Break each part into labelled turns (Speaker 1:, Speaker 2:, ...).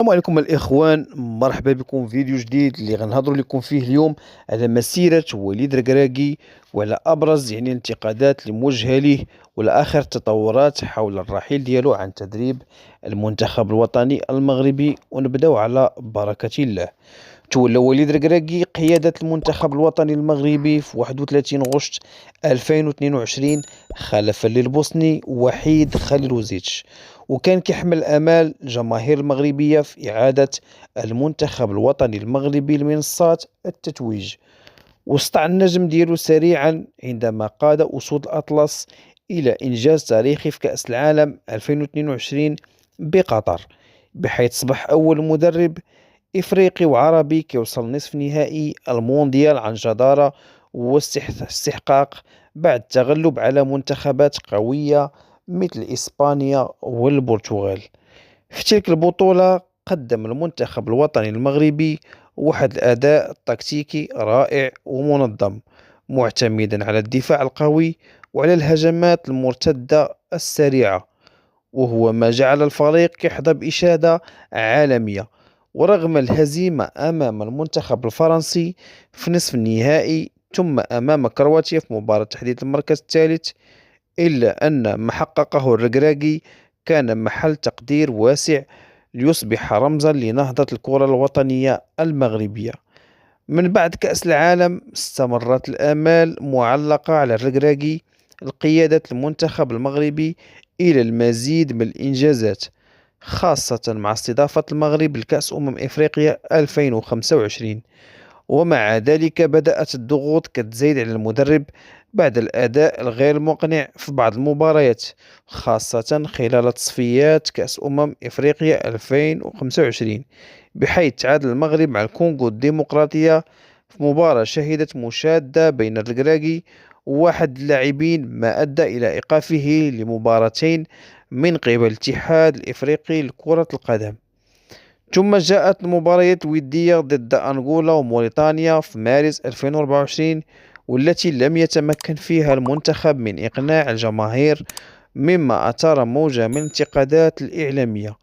Speaker 1: السلام عليكم الإخوان، مرحبا بكم في فيديو جديد اللي غنهضروا لكم فيه اليوم على مسيرة وليد ركراكي، وعلى أبرز الانتقادات اللي موجهة ليه، وعلى آخر التطورات حول الرحيل ديالو عن تدريب المنتخب الوطني المغربي. ونبداو على بركة الله. تولى وليد ركراكي قيادة المنتخب الوطني المغربي في 31 غشت 2022 خلفا للبوسني وحيد خليلوزيتش، وكان كيحمل آمال الجماهير المغربية في إعادة المنتخب الوطني المغربي لمنصات التتويج. وسطع النجم ديالو سريعا عندما قاد أسود الأطلس إلى إنجاز تاريخي في كأس العالم 2022 بقطر، بحيث صبح أول مدرب إفريقي وعربي كيوصل نصف نهائي المونديال عن جدارة واستحقاق، بعد التغلب على منتخبات قوية مثل إسبانيا والبرتغال. في تلك البطولة قدم المنتخب الوطني المغربي واحد الأداء تكتيكي رائع ومنظم، معتمدا على الدفاع القوي وعلى الهجمات المرتدة السريعة، وهو ما جعل الفريق يحظى بإشادة عالمية. ورغم الهزيمة أمام المنتخب الفرنسي في نصف النهائي ثم أمام كرواتيا في مباراة تحديد المركز الثالث، إلا أن ما حققه الركراكي كان محل تقدير واسع ليصبح رمزا لنهضة الكرة الوطنية المغربية. من بعد كأس العالم استمرت الآمال معلقة على الركراكي لقيادة المنتخب المغربي إلى المزيد من الإنجازات، خاصة مع استضافة المغرب لكأس إفريقيا 2025. ومع ذلك بدأت الضغوط كتزيد على المدرب بعد الأداء الغير مقنع في بعض المباريات، خاصة خلال تصفيات كأس إفريقيا 2025، بحيث تعادل المغرب مع الكونغو الديمقراطية في مباراة شهدت مشادة بين الركراكي وواحد اللاعبين، ما أدى إلى إيقافه لمباراتين من قبل الاتحاد الإفريقي لكرة القدم. ثم جاءت المباريات الودية ضد أنغولا وموريتانيا في مارس 2024، والتي لم يتمكن فيها المنتخب من إقناع الجماهير، مما أثار موجة من الانتقادات الإعلامية.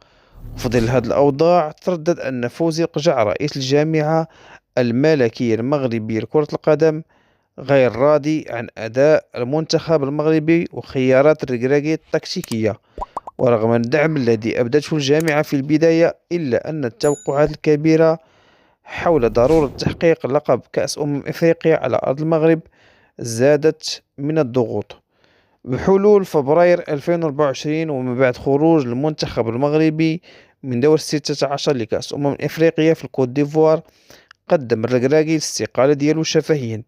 Speaker 1: في ظل هذه الأوضاع تردد أن فوزي القجع رئيس الجامعة الملكية المغربية لكرة القدم غير راضي عن أداء المنتخب المغربي وخيارات الركراكي التكتيكية. ورغم الدعم الذي أبدته الجامعة في البداية، إلا أن التوقعات الكبيرة حول ضرورة تحقيق لقب كأس إفريقيا على أرض المغرب زادت من الضغوط. بحلول فبراير 2024 ومن بعد خروج المنتخب المغربي من دور 16 لكأس إفريقيا في الكوت ديفوار، قدم الركراكي الاستقالة ديالو شفهيا،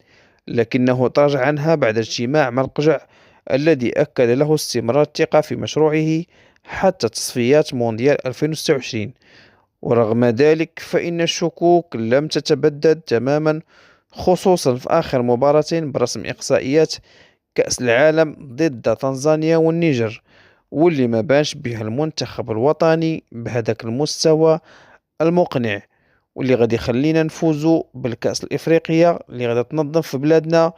Speaker 1: لكنه تراجع عنها بعد اجتماع مع القجع الذي أكد له استمرار الثقة في مشروعه حتى تصفيات مونديال 2026. ورغم ذلك فإن الشكوك لم تتبدد تماما، خصوصا في آخر مباراة برسم إقصائيات كأس العالم ضد تنزانيا والنيجر، واللي ما بانش بها المنتخب الوطني بهذاك المستوى المقنع، واللي غادي يخلينا نفوزوا بالكأس الإفريقية اللي غادي تنظم في بلادنا،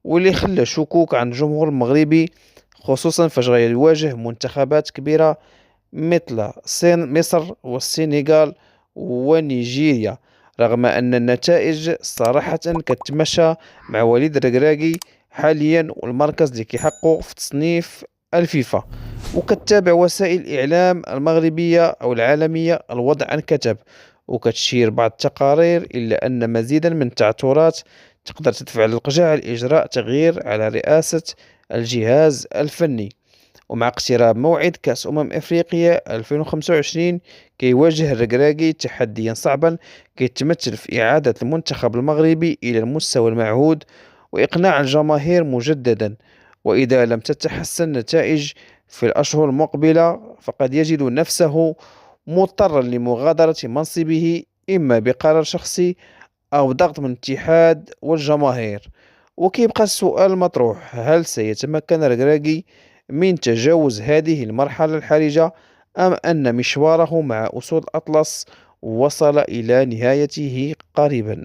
Speaker 1: واللي خلى شكوك عن الجمهور المغربي، خصوصا فاش غيواجه منتخبات كبيرة مثل مصر والسنغال ونيجيريا. رغم أن النتائج صراحة كتمشى مع وليد الركراكي حاليا والمركز اللي كيحقق في تصنيف الفيفا، وكتابع وسائل الإعلام المغربية أو العالمية الوضع عن كتب، وكتشير بعض التقارير إلا أن مزيدا من التعثرات تقدر تدفع القجع لإجراء تغيير على رئاسة الجهاز الفني. ومع اقتراب موعد كأس إفريقيا 2025 كيواجه الركراكي تحديا صعبا كيتمثل في إعادة المنتخب المغربي إلى المستوى المعهود وإقناع الجماهير مجددا. وإذا لم تتحسن النتائج في الأشهر المقبلة فقد يجد نفسه مضطرا لمغادرة منصبه، إما بقرار شخصي أو ضغط من الاتحاد والجماهير. وكيبقى السؤال مطروح: هل سيتمكن الركراكي من تجاوز هذه المرحلة الحرجة، أم أن مشواره مع أسود الأطلس وصل إلى نهايته قريبا؟